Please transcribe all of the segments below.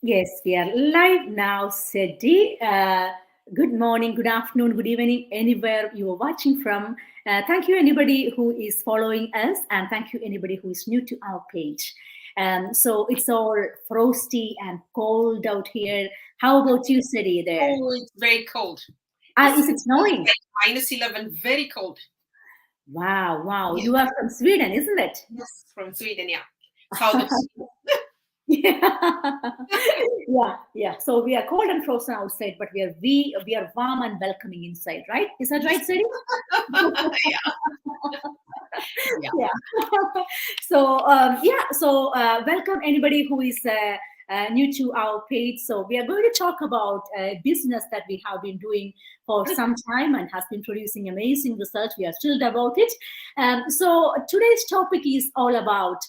Yes, we are live now, Seti. Good morning, good afternoon, good evening, anywhere you are watching from. Thank you, anybody who is following us, and thank you, anybody who is new to our page. So it's all frosty and cold out here. How about you, Seti, there? Oh, it's very cold. Is it snowing? Like -11, very cold. Wow, wow. Yes, You are from Sweden, isn't it? yes, from Sweden, yeah. South of Sweden. Yeah. Yeah. So we are cold and frozen outside, but we are warm and welcoming inside, right? Is that right, Sari? Yeah, yeah. Yeah. So welcome anybody who is new to our page. So we are going to talk about a business that we have been doing for some time and has been producing amazing results. We are thrilled about it. So today's topic is all about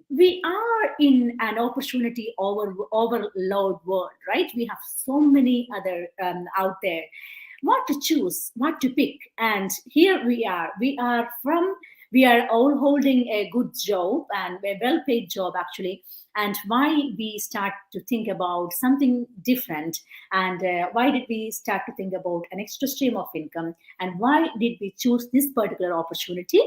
we are in an opportunity overload world, right? We have so many other out there. What to choose, what to pick, and here we are. We are all holding a good job and a well-paid job actually. And why we start to think about something different, and why did we start to think about an extra stream of income, and why did we choose this particular opportunity?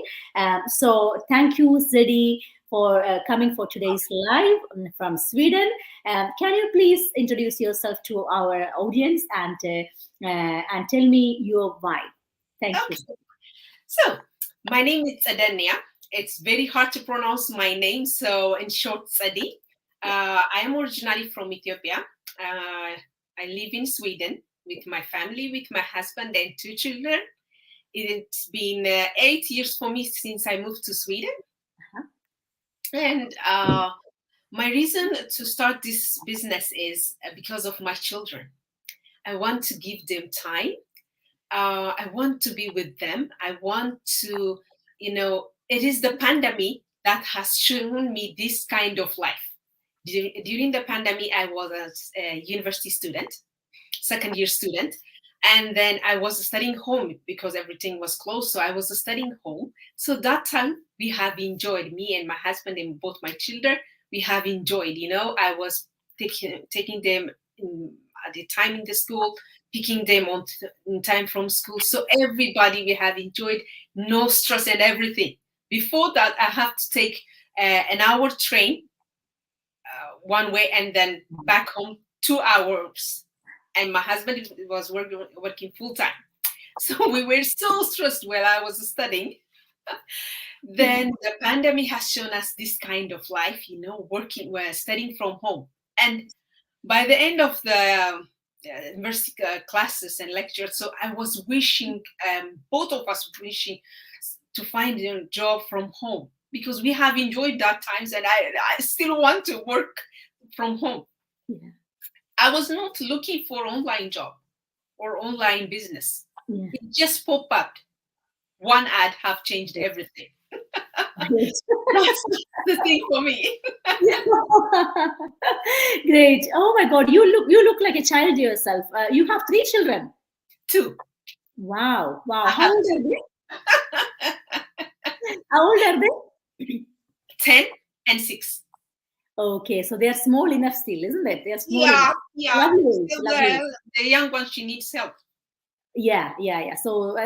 So thank you, Zedi, for coming for today's live from Sweden. Can you please introduce yourself to our audience and tell me your why? Thank you. Okay. So, my name is Adania. It's very hard to pronounce my name, so in short, Sadi. I am originally from Ethiopia. I live in Sweden with my family, with my husband and 2 children. It's been 8 years for me since I moved to Sweden. And my reason to start this business is because of my children. I want to give them time. I want to be with them. I want to, it is the pandemic that has shown me this kind of life. During the pandemic, I was a university student, second year student. And then I was studying home because everything was closed. So I was studying home. So that time we have enjoyed, me and my husband and both my children, we have enjoyed, I was taking them at the time in the school, picking them on time from school. So everybody, we have enjoyed, no stress and everything. Before that, I have to take an hour train one way and then back home 2 hours. And my husband was working full time. So we were so stressed while I was studying. Then the pandemic has shown us this kind of life, studying from home. And by the end of the university classes and lectures, so I was wishing, both of us wishing to find a job from home because we have enjoyed that times and I still want to work from home. Yeah. I was not looking for online job or online business. Yeah. It just popped up. One ad have changed everything. That's the thing for me. Great. Oh my God, you look like a child yourself. You have 3 children. 2. Wow. How old are they? How old are they? 10 and 6. Okay, so they are small enough still, isn't it? They are small yeah, enough. Yeah. Lovely. The young one, she needs help. Yeah. So,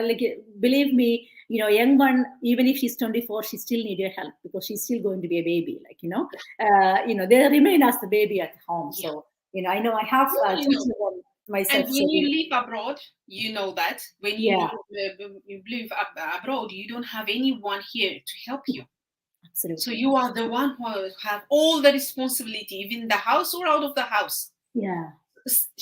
believe me, young one, even if she's 24, she still needs your help because she's still going to be a baby. They remain as the baby at home. Yeah. So, I know I have 2 children myself. And when you live abroad, you know that when you live abroad, you don't have anyone here to help you. Absolutely. So you are the one who have all the responsibility, even the house or out of the house. Yeah.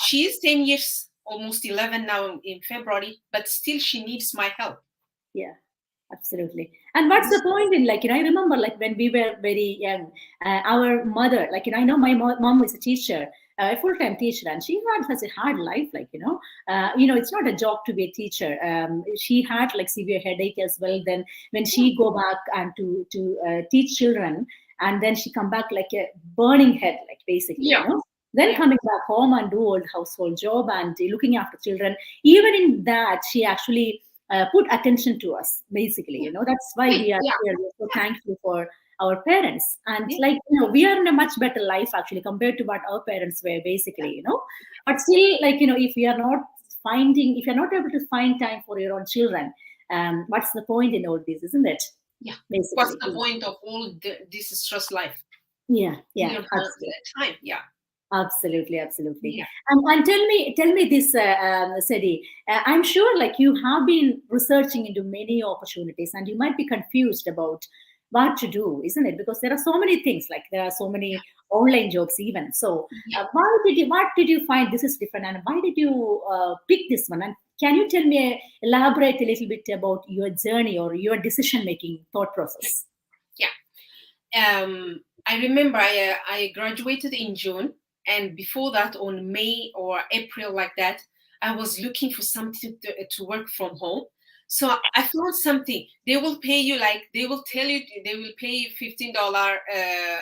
She is 10 years, almost 11 now in February, but still she needs my help. Yeah, absolutely. And what's the point in, I remember, when we were very young, our mother, I know my mom is a teacher, a full-time teacher, and she had such a hard life, it's not a job to be a teacher. She had severe headache as well. Then when she go back and to teach children, and then she come back like a burning head, basically, Then coming back home and do all the household job and looking after children. Even in that, she actually put attention to us, basically. That's why we are here. We're so thankful for our parents. And we are in a much better life, actually, compared to what our parents were, basically. But still, if you're not able to find time for your own children, what's the point in all this, isn't it? Yeah. Basically. What's the point of all this stress life? Yeah. You don't have the time. Yeah. Absolutely. Yeah. And tell me this, Sadi. I'm sure you have been researching into many opportunities, and you might be confused about what to do, isn't it? Because there are so many things, there are so many online jobs even. So what did you find this is different, and why did you pick this one? And can you elaborate a little bit about your journey or your decision-making thought process? Yeah. I remember I graduated in June, and before that, on May or April, like that, I was looking for something to work from home. So I found something. They will pay you, they will tell you they will pay you $15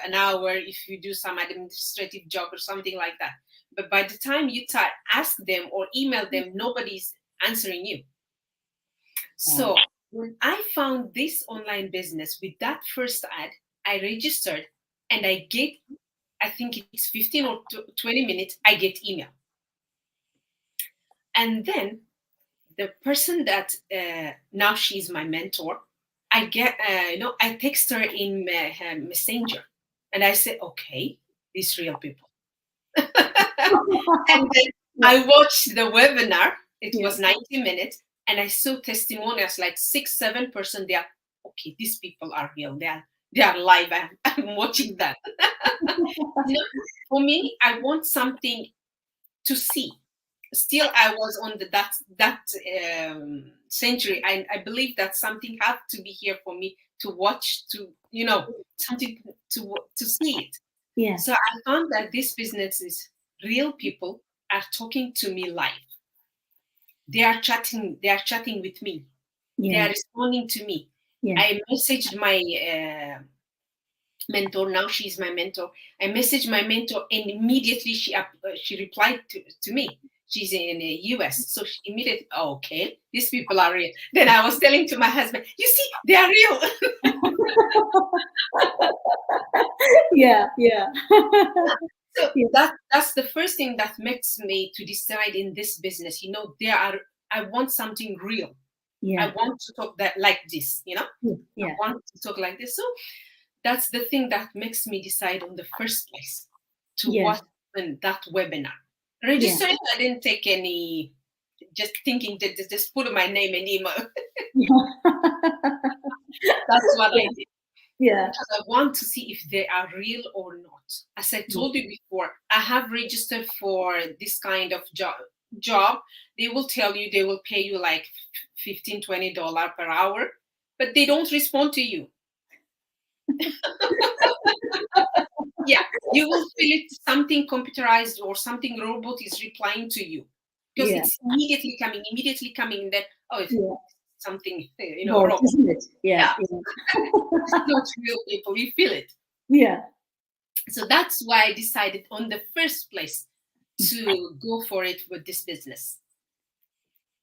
an hour if you do some administrative job or something like that. But by the time you ask them or email them, nobody's answering you. So when I found this online business with that first ad, I registered, and I think it's 15 or 20 minutes, I get email. And then the person that now she's my mentor, I get, I text her in Messenger, and I say, okay, these real people. And then I watched the webinar. It was 90 minutes, and I saw testimonials, 6-7%. They are, okay, these people are real. They are live. I'm watching that. For me, I want something to see. Still, I was on that century. I believe that something had to be here for me to watch, something to see it. Yeah. So I found that this business is real people are talking to me live. They are chatting with me. Yeah. They are responding to me. Yeah. I messaged my mentor. Now she's my mentor. I messaged my mentor, and immediately she replied to me. She's in the US, so she immediately, okay, these people are real. Then I was telling to my husband, you see, they are real. Yeah. So that's the first thing that makes me to decide in this business. I want something real. Yeah. I want to talk like this. Yeah. I want to talk like this. So that's the thing that makes me decide on the first place to watch that webinar. Registering, I didn't take any, just thinking that just put my name and email. That's what I did. Yeah. Because I want to see if they are real or not. As I told you before, I have registered for this kind of job. They will tell you they will pay you $15, $20 per hour, but they don't respond to you. Yeah, you will feel it something computerized or something robot is replying to you, because it's immediately coming. Then something robot, isn't it? Yeah. It's not real people. You feel it. Yeah. So that's why I decided on the first place to go for it with this business.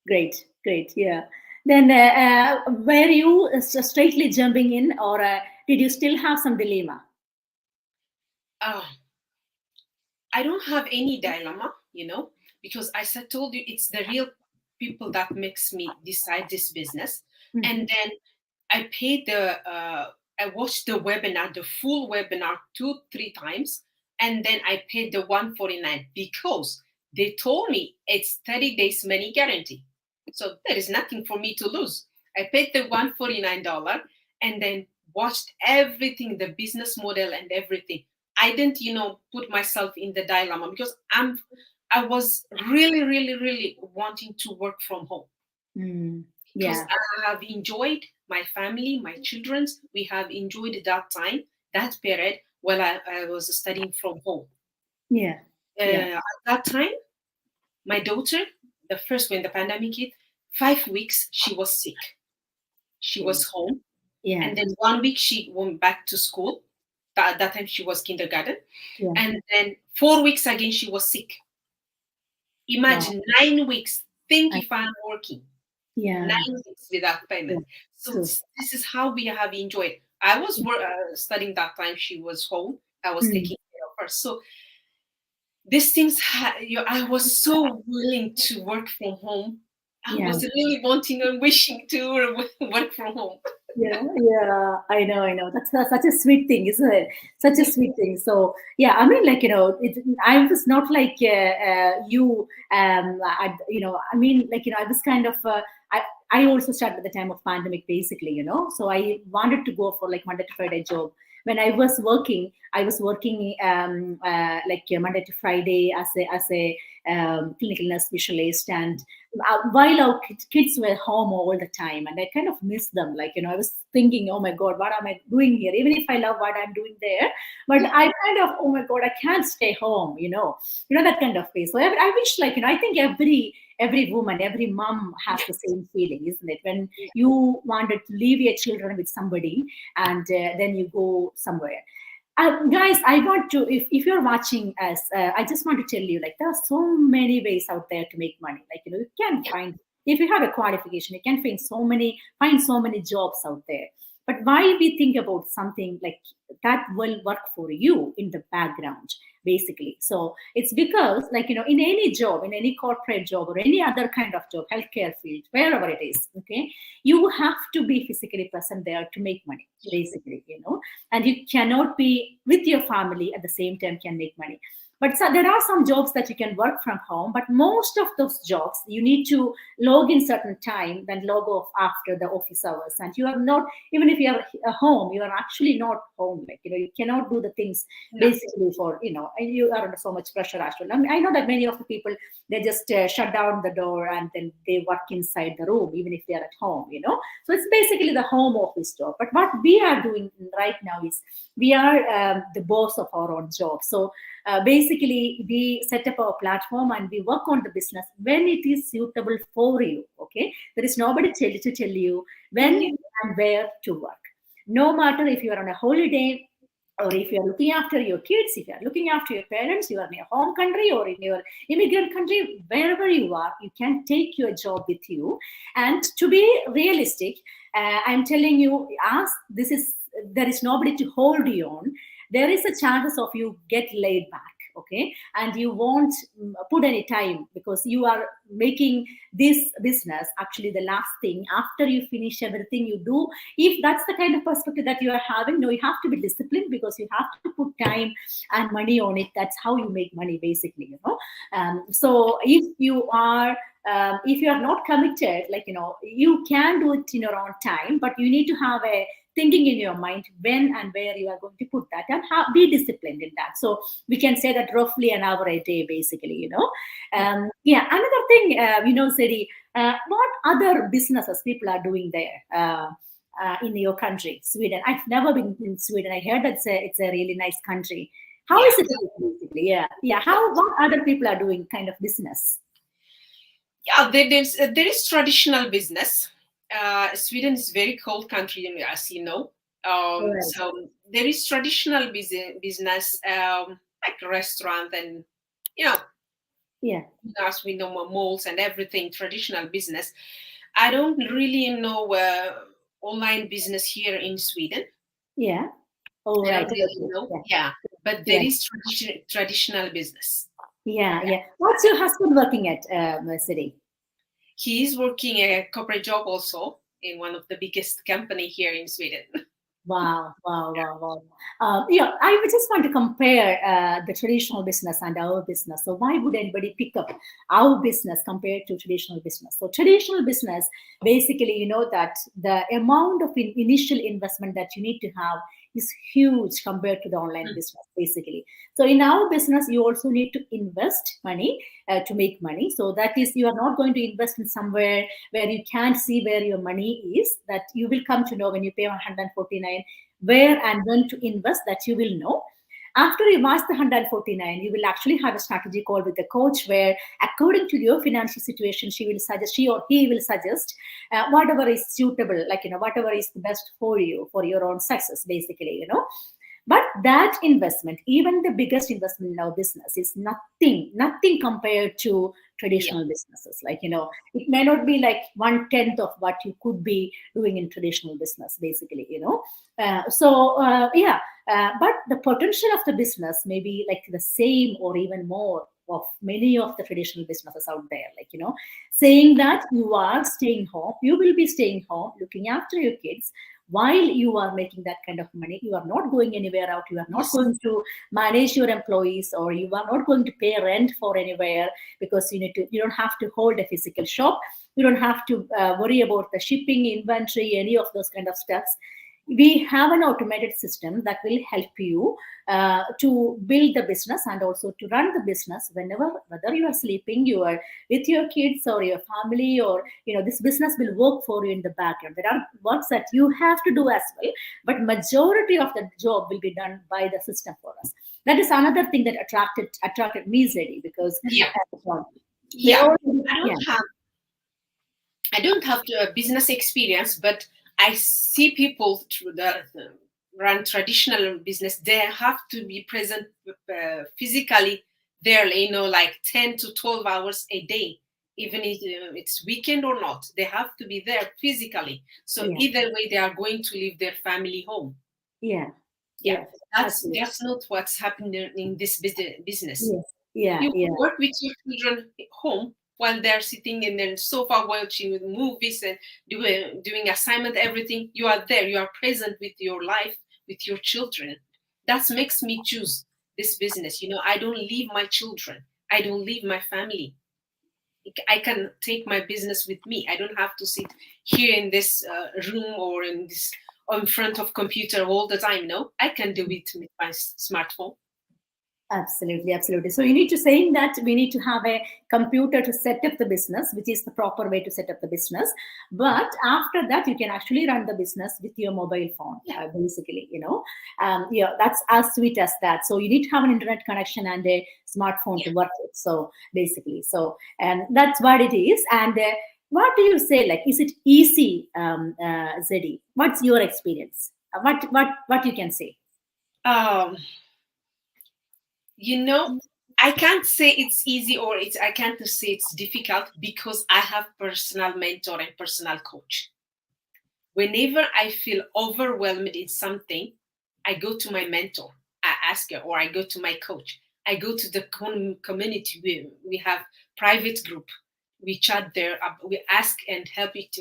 Great. Yeah. Then were you straightly jumping in, or did you still have some dilemma? I don't have any dilemma, because as I told you, it's the real people that makes me decide this business. Mm-hmm. And then I paid I watched the webinar, the full webinar 2-3 times. And then I paid the $149 because they told me it's 30 days money guarantee. So there is nothing for me to lose. I paid the $149 and then watched everything, the business model and everything. I didn't, put myself in the dilemma because I was really, really, really wanting to work from home. Because I have enjoyed my family, my children. We have enjoyed that time, that period while I was studying from home. At that time, my daughter, when the pandemic hit, 5 weeks, she was sick. She was home. And then 1 week, she went back to school. At that time, she was kindergarten. And then 4 weeks again, she was sick. Imagine 9 weeks. Think if I'm working. Yeah. 9 weeks without Yeah. payment. So True. this is how we have enjoyed. I was studying that time. She was home. I was Mm. taking care of her. So these things, I was so willing to work from home. I Yeah. was really wanting and wishing to work from home. Yeah, yeah, I know. That's such a sweet thing, isn't it? Such a sweet thing. So, yeah, I mean, like, I was not like you, I mean, like, I was kind of, I also started at the time of pandemic, basically, so I wanted to go for like Monday to Friday job. When I was working like Monday to Friday as a clinical nurse specialist, and while our kids were home all the time, and I kind of missed them. Like, I was thinking, oh my God, what am I doing here? Even if I love what I'm doing there, but I kind of, oh my God, I can't stay home, that kind of phase. So I wish, like, I think every woman, every mom has the same feeling, isn't it? When you wanted to leave your children with somebody, and then you go somewhere. Guys, I want to, if you're watching us, I just want to tell you, like, there are so many ways out there to make money. Like, you can find, if you have a qualification, you can find so many jobs out there. But why we think about something like that will work for you in the background, basically. So it's because, like, in any job, in any corporate job or any other kind of job, healthcare field, wherever it is, okay, you have to be physically present there to make money, basically, and you cannot be with your family at the same time can make money. But so there are some jobs that you can work from home, but most of those jobs you need to log in certain time, then log off after the office hours, and you are not, even if you are a home, you are actually not home. Like, you cannot do the things basically for, and you are under so much pressure as well. I mean, I know that many of the people, they just shut down the door and then they work inside the room, even if they are at home, so it's basically the home office job. But what we are doing right now is we are the boss of our own job. So basically, we set up our platform and we work on the business when it is suitable for you. Okay, there is nobody to tell you when and where to work. No matter if you are on a holiday, or if you are looking after your kids, if you are looking after your parents, you are in your home country or in your immigrant country, wherever you are, you can take your job with you. And to be realistic, I'm telling you, as there is nobody to hold you on, there is a chance of you get laid back. Okay, and you won't put any time, because you are making this business actually the last thing after you finish everything you do. If that's the kind of perspective that you are having, no, you have to be disciplined, because you have to put time and money on it. That's how you make money, basically, so if you are not committed, like, you can do it in your own time, but you need to have a thinking in your mind when and where you are going to put that, and be disciplined in that. So we can say that roughly an hour a day, basically, yeah. Another thing, Siri, what other businesses people are doing there in your country, Sweden? I've never been in Sweden. I heard that it's a really nice country. How is it, basically? Yeah. What other people are doing kind of business? Yeah, there is traditional business. Sweden is a very cold country, as you know. Right. So there is traditional business, like restaurant and, Yeah. as we know, malls and everything, traditional business. I don't really know online business here in Sweden. Yeah. Oh, I right. don't really know. Yeah, but there is traditional business. Yeah. What's your husband working at, City? He's working a corporate job also in one of the biggest company here in Sweden. Wow. Yeah, I would just want to compare the traditional business and our business. So why would anybody pick up our business compared to traditional business? So traditional business, basically, that the amount of initial investment that you need to have is huge compared to the online business, basically. So in our business, you also need to invest money to make money. So that is, you are not going to invest in somewhere where you can't see where your money is. That you will come to know when you pay 149, where and when to invest, that you will know. After you master the 149, you will actually have a strategy call with the coach, where according to your financial situation, she or he will suggest whatever is suitable, like, whatever is the best for you, for your own success, basically, But that investment, even the biggest investment in our business, is nothing compared to traditional businesses. Like, it may not be like 1/10 of what you could be doing in traditional business, basically, but the potential of the business may be like the same or even more of many of the traditional businesses out there. Like, saying that you are staying home, you will be staying home, looking after your kids, while you are making that kind of money. You are not going anywhere out. You are not going to manage your employees, or you are not going to pay rent for anywhere, because you don't have to hold a physical shop. You don't have to worry about the shipping, inventory, any of those kind of steps. We have an automated system that will help you to build the business and also to run the business whether you are sleeping, you are with your kids or your family, or this business will work for you in the background. There are works that you have to do as well, but majority of the job will be done by the system for us. That is another thing that attracted me, Zedi, because I don't have a business experience, but I see people through run traditional business. They have to be present physically there, like 10 to 12 hours a day, even if it's weekend or not. They have to be there physically. So either way, they are going to leave their family home. That's not what's happening in this business. You work with your children home while they're sitting in the sofa watching movies and doing assignment, everything. You are there. You are present with your life, with your children. That makes me choose this business. I don't leave my children. I don't leave my family. I can take my business with me. I don't have to sit here in this room or in front of computer all the time. No, I can do it with my smartphone. Absolutely. So you need to say that we need to have a computer to set up the business, which is the proper way to set up the business. But after that, you can actually run the business with your mobile phone, basically, that's as sweet as that. So you need to have an internet connection and a smartphone to work with. So basically, and that's what it is. And what do you say? Like, is it easy, Zedi? What's your experience? What you can say? I can't say it's easy or I can't say it's difficult, because I have personal mentor and personal coach. Whenever I feel overwhelmed in something, I go to my mentor, I ask her, or I go to my coach. I go to the community. We have private group. We chat there. We ask and help each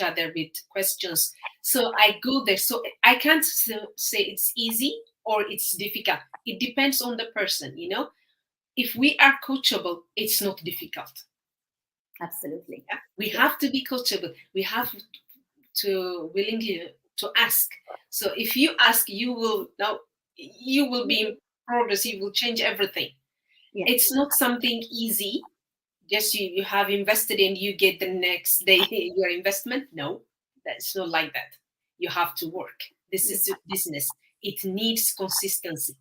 other with questions. So I go there. So I can't say it's easy or it's difficult. It depends on the person, If we are coachable, it's not difficult. Absolutely. We have to be coachable. We have to willing to ask. So if you ask, you will be in progress. You will change everything. It's not something easy. Just you have invested and you get the next day your investment. No, that's not like that. You have to work. This is a business. It needs consistency.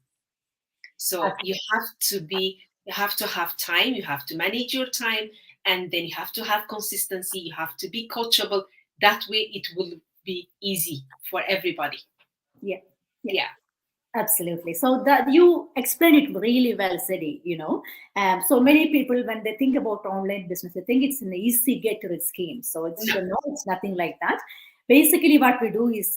So you have to have time, you have to manage your time, and then you have to have consistency, you have to be coachable. That way it will be easy for everybody. Yeah. Absolutely. So that you explained it really well, Zedi, so many people, when they think about online business, they think it's an easy get-rich scheme. So it's nothing like that. Basically, what we do is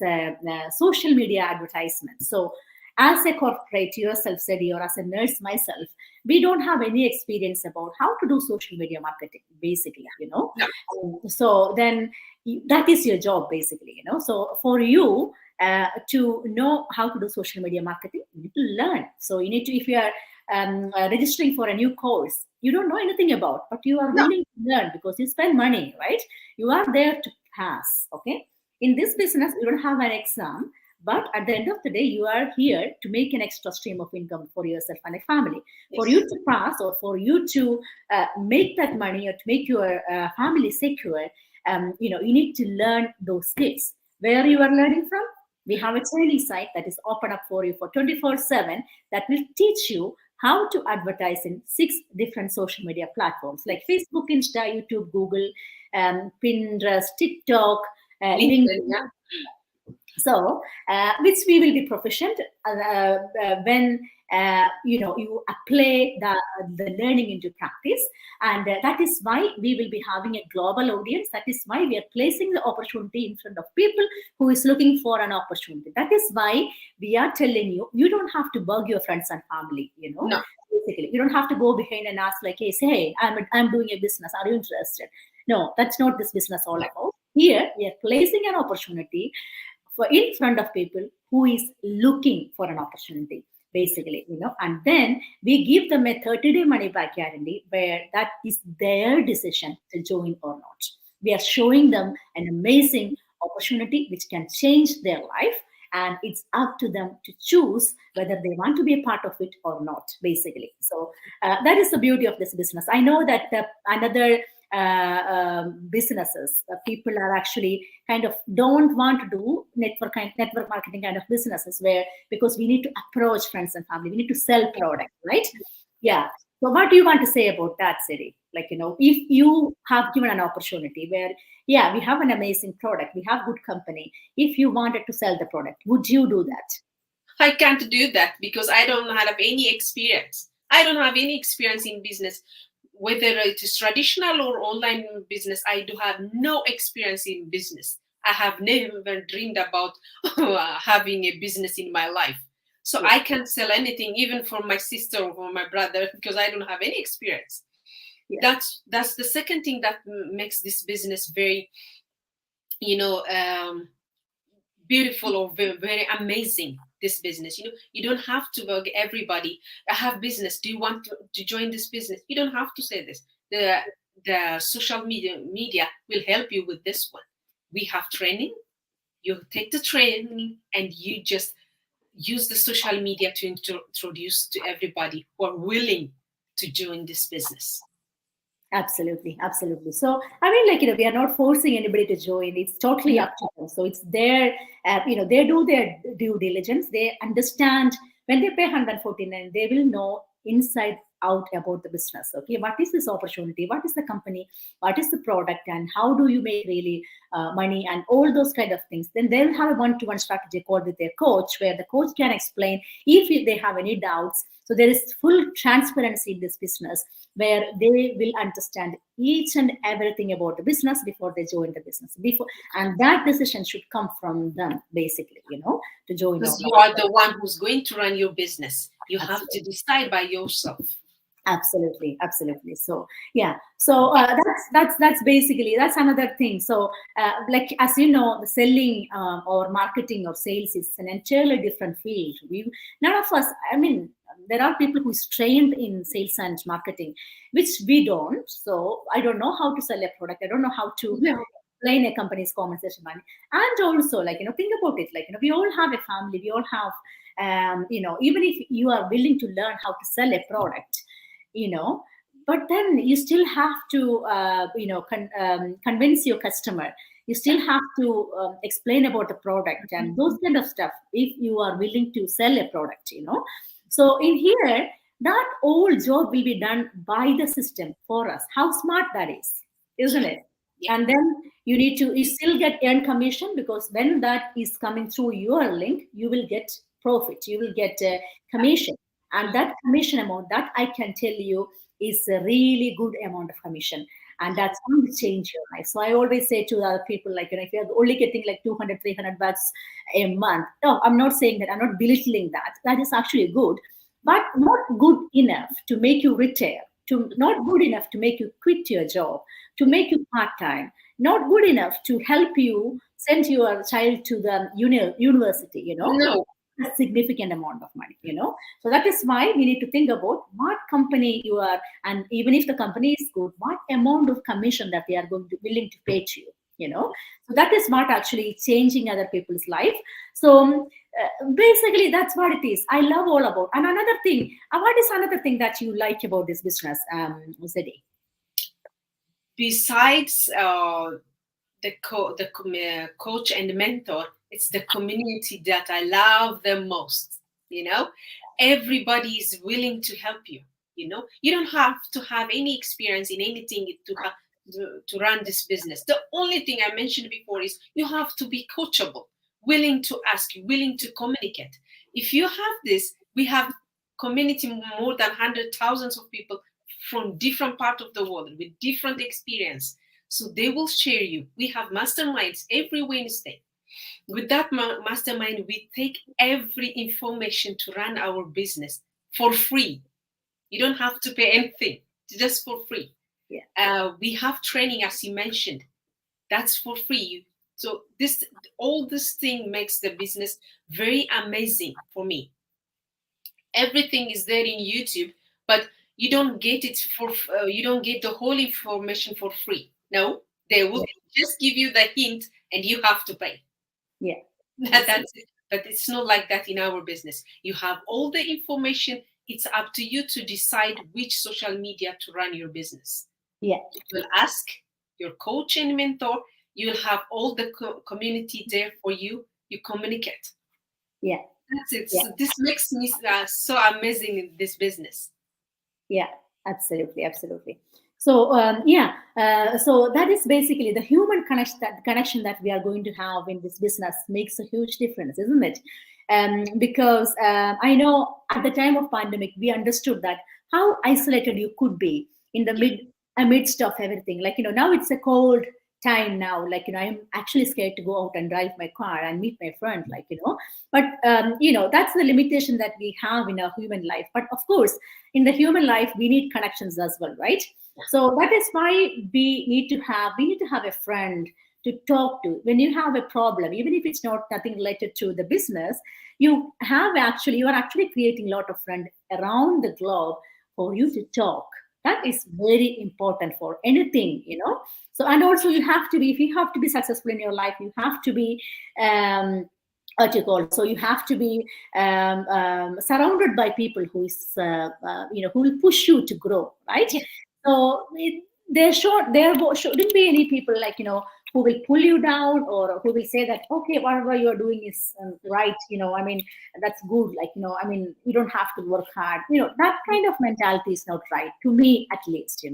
social media advertisement. So as a corporate yourself, Zedi, or as a nurse myself, we don't have any experience about how to do social media marketing, basically, So then that is your job, basically, So for you to know how to do social media marketing, you need to learn. So you need to, if you are registering for a new course you don't know anything about, but you are willing to learn because you spend money, right? You are there to pass, okay? In this business, you don't have an exam, but at the end of the day, you are here to make an extra stream of income for yourself and a family. For you to pass or for you to make that money or to make your family secure, you need to learn those skills. Where you are learning from? We have a training site that is open up for you for 24/7 that will teach you how to advertise in 6 different social media platforms like Facebook, Insta, YouTube, Google, Pinterest, TikTok, LinkedIn. So which we will be proficient when you apply the learning into practice, and that is why we will be having a global audience. That is why we are placing the opportunity in front of people who is looking for an opportunity. That is why we are telling you, you don't have to bug your friends and family, No. basically you don't have to go behind and ask like, hey, say, hey, I'm doing a business, are you interested? No, that's not this business all about. Here we are placing an opportunity for in front of people who is looking for an opportunity, basically, and then we give them a 30-day money back guarantee, where that is their decision to join or not. We are showing them an amazing opportunity which can change their life, and it's up to them to choose whether they want to be a part of it or not, basically. So that is the beauty of this business. I know that another businesses, people are actually kind of don't want to do network marketing kind of businesses, where because we need to approach friends and family, we need to sell product, right? Yeah. So what do you want to say about that, Siri? Like, if you have given an opportunity where, yeah, we have an amazing product, we have good company, if you wanted to sell the product, would you do that? I can't do that because I don't have any experience. I don't have any experience in business, whether it is traditional or online business. I do have no experience in business. I have never dreamed about having a business in my life. So I can't sell anything, even for my sister or for my brother, because I don't have any experience. Yeah. That's the second thing that makes this business very, beautiful or very, very amazing. This business, you don't have to bug everybody. I have business. Do you want to join this business? You don't have to say this. The social media will help you with this one. We have training. You take the training and you just use the social media to introduce to everybody who are willing to join this business. Absolutely, absolutely. So, I mean, like, we are not forcing anybody to join. It's totally up to them. So it's their, they do their due diligence. They understand when they pay 149, they will know inside out about the business. Okay, what is this opportunity? What is the company? What is the product? And how do you make really money? And all those kind of things. Then they'll have a one-to-one strategy call with their coach, where the coach can explain if they have any doubts. So there is full transparency in this business, where they will understand each and everything about the business before they join the business. And that decision should come from them, basically, to join. Because you are the one who's going to run your business. You have to decide by yourself. Absolutely, absolutely. So yeah, so that's basically, that's another thing. So like, as you know, the selling or marketing or sales is an entirely different field. None of us, I mean, there are people who is trained in sales and marketing, which we don't. So I don't know how to sell a product. I don't know how to explain a company's compensation money. And also, like, think about it. Like, we all have a family. We all have, even if you are willing to learn how to sell a product, but then you still have to, convince your customer. You still have to explain about the product and those kind of stuff if you are willing to sell a product, So in here, that whole job will be done by the system for us. How smart that is, isn't it? Yeah. And then you still get earned commission, because when that is coming through your link, you will get profit, you will get commission. And that commission amount, that I can tell you, is a really good amount of commission. And that's going to change your life. So I always say to other people, like, if you're only getting like 200, 300 bucks a month, no, I'm not saying that, I'm not belittling that. That is actually good, but not good enough to make you retire, not good enough to make you quit your job, to make you part-time, not good enough to help you send your child to the university, No. A significant amount of money, So that is why we need to think about what company you are, and even if the company is good, what amount of commission that they are willing to pay to you, So that is what actually changing other people's life. So basically, that's what it is. I love all about. And another thing, what is another thing that you like about this business, Zedi? Besides the coach and the mentor, it's the community that I love the most. Everybody is willing to help you. You don't have to have any experience in anything to run this business. The only thing I mentioned before is you have to be coachable. willing to ask, willing to communicate. If you have this, we have community more than 100,000 of people from different parts of the world with different experience. So they will share you. We have masterminds every Wednesday. With that mastermind, we take every information to run our business for free. You don't have to pay anything, just for free. Yeah. We have training, as you mentioned, that's for free. So all this thing makes the business very amazing for me. Everything is there in YouTube, but you don't get it you don't get the whole information for free. No, they will just give you the hint, and you have to pay. Yeah, that's it. But it's not like that in our business. You have all the information. It's up to you to decide which social media to run your business. Yeah, you will ask your coach and mentor. You'll have all the community there for you. You communicate. Yeah, that's it. Yeah. So this makes me so amazing in this business. Yeah, absolutely, absolutely. So so that is basically the human connection that we are going to have in this business makes a huge difference, isn't it? Because I know at the time of pandemic, we understood that how isolated you could be in the amidst of everything. Like, now it's a cold time now. Like, I'm actually scared to go out and drive my car and meet my friend, but that's the limitation that we have in our human life. But of course, in the human life, we need connections as well, right? So that is why we need to have a friend to talk to when you have a problem, even if it's nothing related to the business. You are actually creating a lot of friends around the globe for you to talk. That is very important for anything. So, and also if you have to be successful in your life, you have to be what you call. So you have to be surrounded by people who will push you to grow, right? So there shouldn't be any people who will pull you down, or who will say that, okay, whatever you're doing is right. That's good. You don't have to work hard. That kind of mentality is not right, to me at least.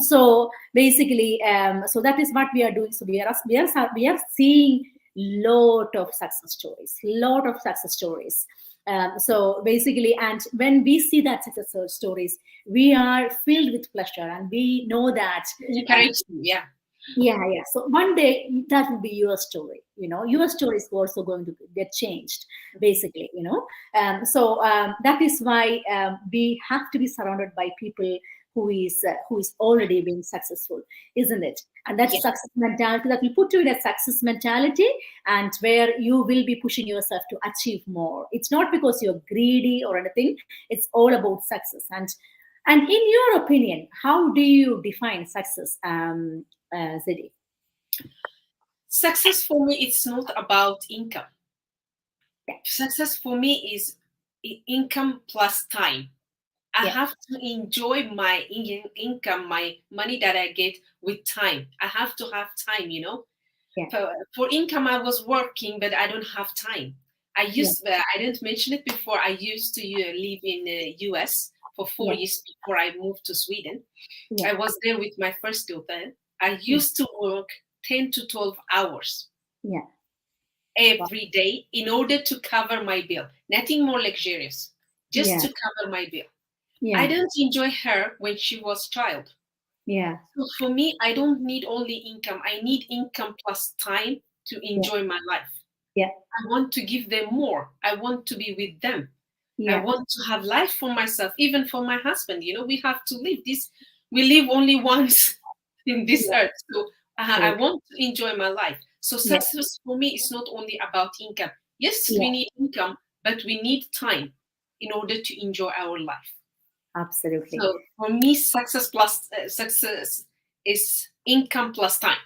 So basically, so that is what we are doing. So we are seeing lot of success stories. So basically, and when we see that success stories, we are filled with pleasure, and we know that yeah. So one day that will be your story. Your story is also going to get changed, basically. So that is why we have to be surrounded by people who is already being successful, isn't it? And that's success mentality that will put you in a success mentality, and where you will be pushing yourself to achieve more. It's not because you're greedy or anything. It's all about success. And in your opinion, how do you define success, Zidi? Success for me, it's not about income. Success for me is income plus time. I have to enjoy my income, my money that I get with time. I have to have time, For income, I was working, but I don't have time. I didn't mention it before. I used to live in the US for 4 years before I moved to Sweden. I was there with my first daughter. I used to work 10 to 12 hours every day in order to cover my bill. Nothing more luxurious, just to cover my bill. I didn't enjoy her when she was a child. So for me, I don't need only income. I need income plus time to enjoy my life. I want to give them more. I want to be with them. I want to have life for myself, even for my husband. We have to live this. We live only once in this earth. So I want to enjoy my life. So success for me is not only about income. Yes, we need income, but we need time in order to enjoy our life. Absolutely. So for me, success is income plus time.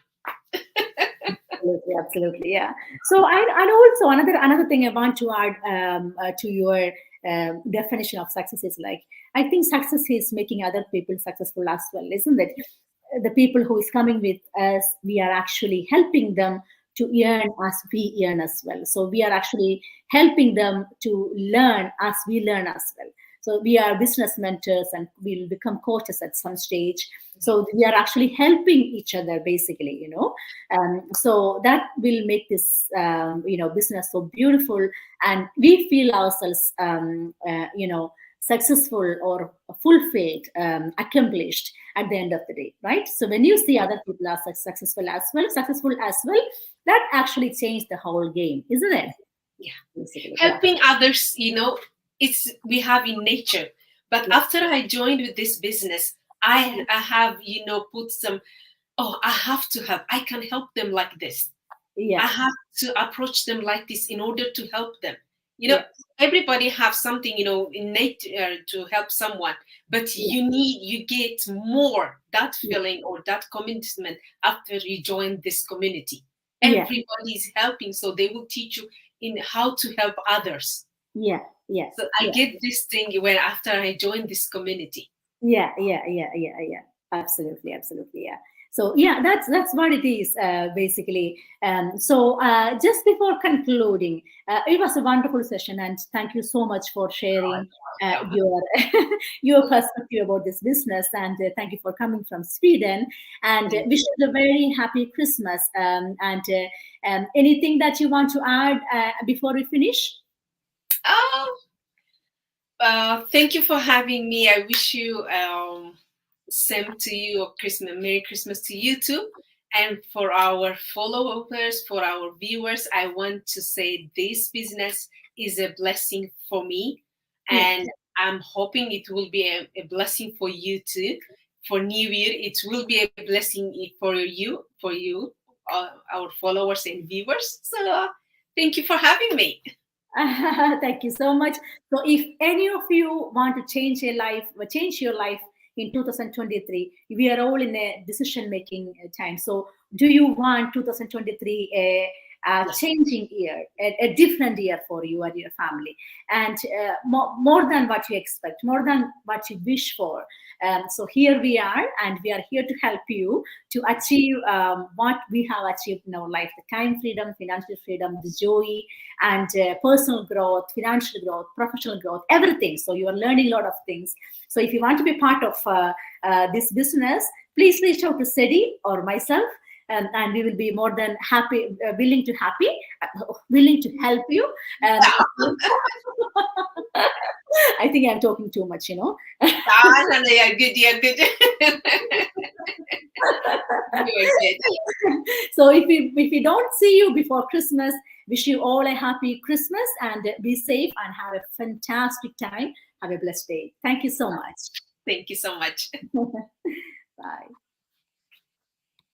Absolutely, yeah. So and also another thing I want to add to your definition of success is, like, I think success is making other people successful as well, isn't it? The people who is coming with us, we are actually helping them to earn as we earn as well. So we are actually helping them to learn as we learn as well. So we are business mentors and we'll become coaches at some stage. So we are actually helping each other, basically, so that will make this, business so beautiful. And we feel ourselves, successful or fulfilled, accomplished at the end of the day, right? So when you see other people are successful as well, that actually changed the whole game, isn't it? Yeah. Basically, helping others, we have in nature. But after I joined with this business, I have, put some, I can help them like this. I have to approach them like this in order to help them. Everybody have something, innate to help someone, but you get more that feeling or that commitment after you join this community. Everybody is helping, so they will teach you in how to help others. So I get this thing when after I joined this community. Absolutely. So that's what it is, basically. So just before concluding, it was a wonderful session, and thank you so much for sharing your perspective about this business, and thank you for coming from Sweden, and wish you a very happy Christmas. And anything that you want to add before we finish? Thank you for having me. I wish you same to you, Christmas, Merry Christmas to you too. And for our followers, for our viewers, I want to say this business is a blessing for me, and I'm hoping it will be a blessing for you too. For New Year, it will be a blessing for you, our followers and viewers. So thank you for having me. Thank you so much. So if any of you want to change your life in 2023, we are all in a decision-making time. So do you want 2023 a changing year, a different year for you and your family, and more than what you expect, more than what you wish for? So here we are, and we are here to help you to achieve what we have achieved in our life: the time freedom, financial freedom, the joy, and personal growth, financial growth, professional growth, everything. So you are learning a lot of things. So if you want to be part of this business, please reach out to 𝐸𝐸 or myself, and we will be more than happy, willing to help you. I think I'm talking too much, No, you're good. You're good. So if we don't see you before Christmas, wish you all a happy Christmas, and be safe and have a fantastic time. Have a blessed day. Thank you so much. Thank you so much. Bye.